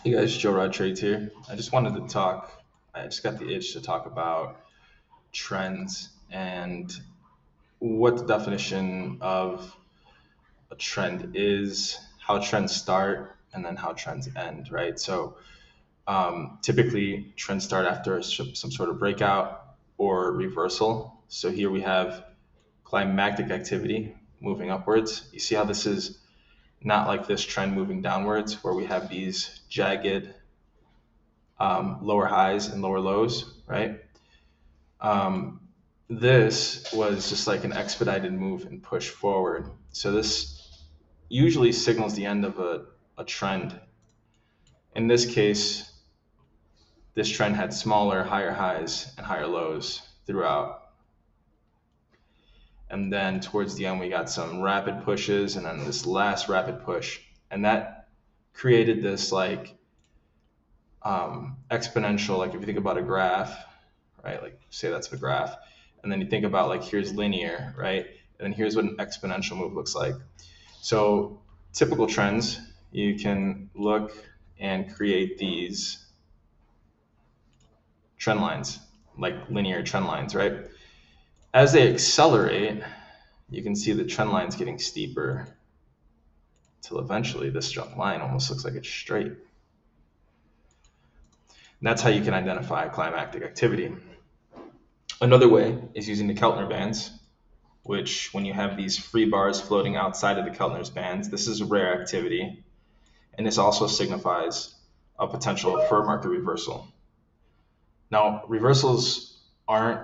Hey guys, Joe Rod Trades here. I just wanted to talk. I just got the itch to talk about trends and what the definition of a trend is, how trends start, and then how trends end, right? So typically, trends start after some sort of breakout or reversal. So here we have climatic activity moving upwards. You see how this is not like this trend moving downwards, where we have these jagged lower highs and lower lows, right? Um, this was just like an expedited move and push forward. So this usually signals the end of a trend. In this case, this trend had smaller, higher highs and higher lows throughout. And then towards the end, we got some rapid pushes and then this last rapid push. And that created this like exponential, like if you think about a graph, right? Like say that's the graph. And then you think about like here's linear, right? And then here's what an exponential move looks like. So typical trends, you can look and create these trend lines, like linear trend lines, right? As they accelerate, you can see the trend lines getting steeper till eventually this line almost looks like it's straight. And that's how you can identify climactic activity. Another way is using the Keltner bands, which when you have these free bars floating outside of the Keltner's bands, this is rare activity. And this also signifies a potential for a market reversal. Now, reversals aren't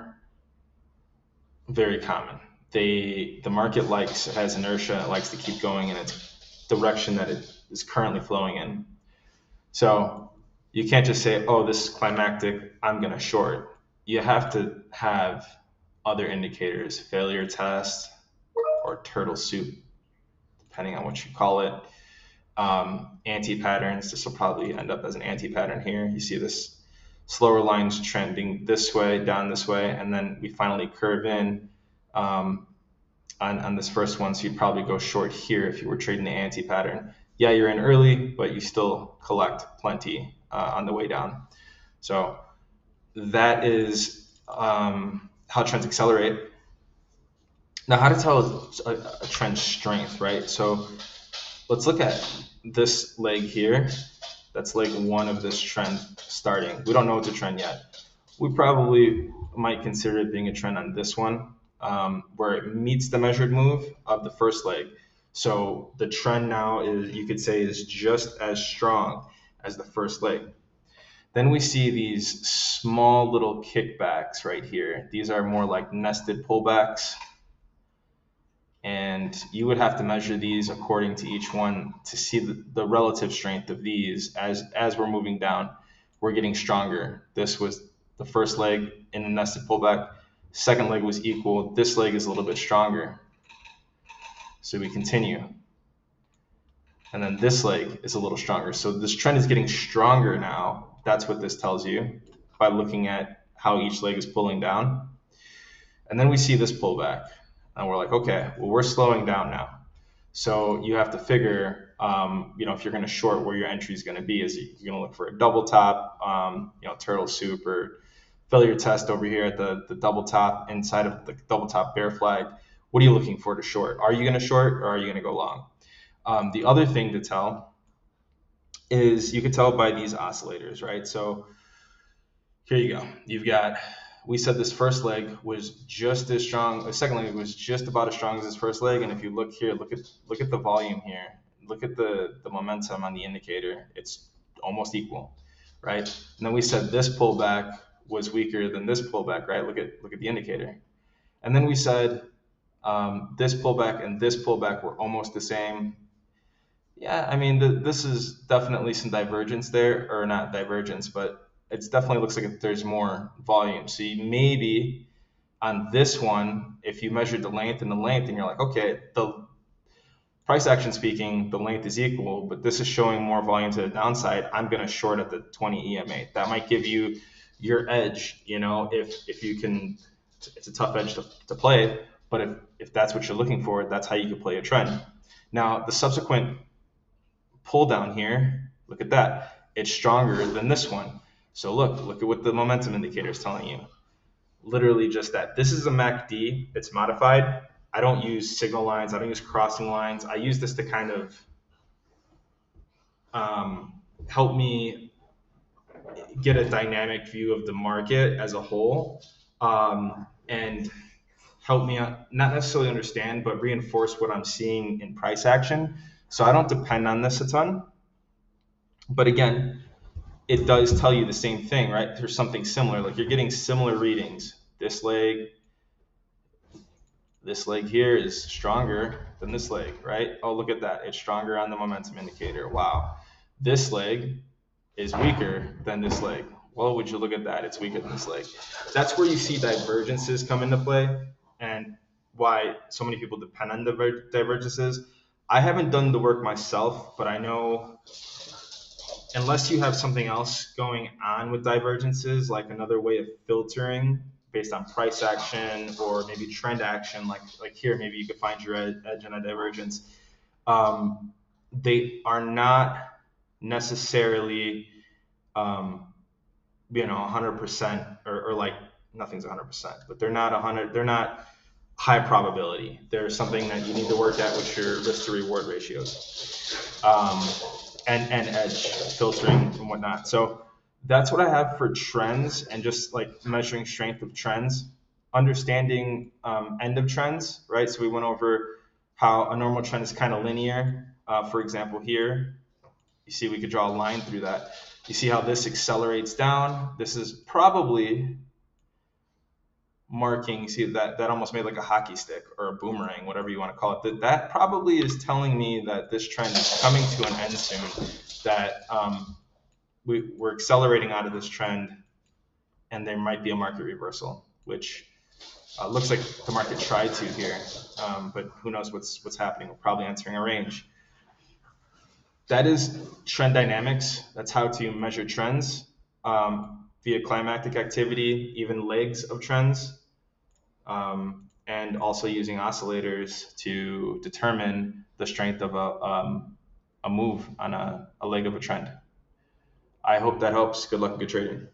very common. The market has inertia, it likes to keep going in its direction that it is currently flowing in. So you can't just say, oh, this is climactic, I'm going to short. You have to have other indicators, failure test or turtle soup, depending on what you call it. Anti-patterns, this will probably end up as an anti-pattern here. You see this slower lines trending this way, down this way, and then we finally curve in on this first one. So you'd probably go short here if you were trading the anti-pattern. Yeah, you're in early, but you still collect plenty on the way down. So that is how trends accelerate. Now, how to tell a trend strength, right? So let's look at this leg here. That's leg one of this trend starting. We don't know it's a trend yet. We probably might consider it being a trend on this one, where it meets the measured move of the first leg. So the trend now is, you could say, is just as strong as the first leg. Then we see these small little kickbacks right here. These are more like nested pullbacks, and you would have to measure these according to each one to see the relative strength of these as we're moving down. We're getting stronger. This was the first leg in the nested pullback. Second leg was equal. This leg is a little bit stronger. So we continue. And then this leg is a little stronger. So this trend is getting stronger now. That's what this tells you by looking at how each leg is pulling down. And then we see this pullback. And we're like, okay, well, we're slowing down now. So you have to figure, if you're going to short, where your entry is going to be. Is you're going to look for a double top, turtle soup, or failure test over here at the double top inside of the double top bear flag. What are you looking for to short? Are you going to short or are you going to go long? The other thing to tell is you can tell by these oscillators, right? So here you go. We said this first leg was just as strong. The second leg was just about as strong as this first leg. And if you look here, look at the volume here. Look at the momentum on the indicator. It's almost equal, right? And then we said this pullback was weaker than this pullback, right? Look at the indicator. And then we said this pullback and this pullback were almost the same. Yeah, I mean, this is definitely some divergence there, or not divergence, but it's definitely looks like there's more volume. So you maybe on this one, if you measured the length and the length, and you're like, okay, the price action speaking, the length is equal, but this is showing more volume to the downside. I'm going to short at the 20 EMA. That might give you your edge, if you can. It's a tough edge to play, but if that's what you're looking for, that's how you can play a trend. Now, the subsequent pull down here, look at that. it's stronger than this one. So look at what the momentum indicator is telling you. Literally just that. This is a MACD. It's modified. I don't use signal lines. I don't use crossing lines. I use this to kind of help me get a dynamic view of the market as a whole, and help me not necessarily understand, but reinforce what I'm seeing in price action. So I don't depend on this a ton. But again, it does tell you the same thing, right? There's something similar. Like you're getting similar readings. This leg here is stronger than this leg, right? Oh, look at that. It's stronger on the momentum indicator. Wow. This leg is weaker than this leg. Well, would you look at that? It's weaker than this leg. That's where you see divergences come into play, and why so many people depend on divergences. I haven't done the work myself, but I know unless you have something else going on with divergences, like another way of filtering based on price action or maybe trend action, like here, maybe you could find your edge in a divergence. They are not necessarily 100% or like nothing's 100%, but they're not 100. They're not high probability. There's something that you need to work at with your risk to reward ratios, and edge filtering and whatnot. So that's what I have for trends and just like measuring strength of trends, understanding end of trends, right? So we went over how a normal trend is kind of linear. For example, here, you see we could draw a line through that. You see how this accelerates down. This is probably marking, see that almost made like a hockey stick or a boomerang, whatever you want to call it. That probably is telling me that this trend is coming to an end soon, that we're accelerating out of this trend and there might be a market reversal, which looks like the market tried to here, but who knows what's happening. We're probably entering a range. That is trend dynamics. That's how to measure trends via climatic activity, even legs of trends, and also using oscillators to determine the strength of a move on a leg of a trend. I hope that helps. Good luck and good trading.